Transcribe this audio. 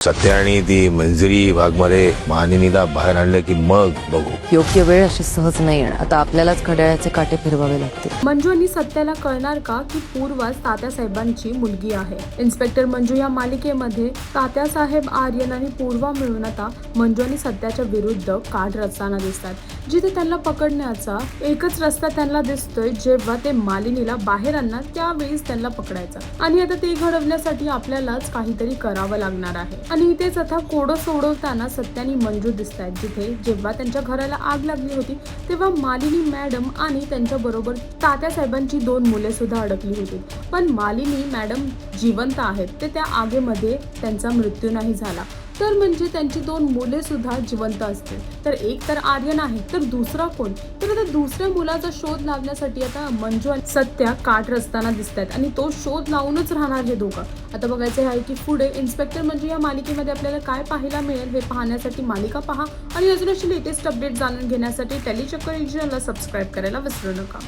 सत्या आणि ती मंजिरी भागमध्ये मानिनीला बाहेर आणलं की मग बघू. योग्य वेळ अशी सहज नाही येणार. आता आपल्यालाच घड्याळाचे काटे फिरवावे लागतील. मंजू आणि सत्याला कळणार का की पूर्वा तात्यासाहेबांची मुलगी आहे. इन्स्पेक्टर मंजू या मालिकेमध्ये तात्यासाहेब, आर्यन आणि पूर्वा मिळून आता मंजू आणि सत्याच्या विरुद्ध काढ रचताना दिसतात. जिथे त्यांना पकडण्याचा एकच रस्ता त्यांना दिसतोय, जेव्हा ते मालिनीला बाहेर आणणार त्यावेळीच त्यांना पकडायचा. आणि आता ते घडवण्यासाठी आपल्यालाच काहीतरी करावं लागणार आहे. आणि इथेच आता कोडं सोडवताना सत्या आणि मंजू दिसत आहेत. जिथे जेव्हा त्यांच्या घराला आग लागली होती तेव्हा मालिनी मॅडम आणि त्यांच्या बरोबर तात्यासाहेबांची 2 मुले सुद्धा अडकली होती. पण मालिनी मॅडम जिवंत आहेत. ते त्या आगीमध्ये त्यांचा मृत्यू नाही झाला. तर म्हणजे त्यांची 2 मुले सुद्धा जिवंत असतील. तर एक तर आर्यन आहे, तर दुसरा कोण? तर आता दुसऱ्या मुलाचा शोध लावण्यासाठी आता मंजू आणि सत्या काट रचताना दिसत आहेत. आणि तो शोध लावूनच राहणार हे दोघं. आता बघायचं आहे की पुढे इन्स्पेक्टर मंजू या मालिकेमध्ये आपल्याला काय पाहायला मिळेल. हे पाहण्यासाठी मालिका पहा आणि अजून अशी लेटेस्ट अपडेट जाणून घेण्यासाठी टेलीचक्कर रिजनला सबस्क्राईब करायला विसरू नका.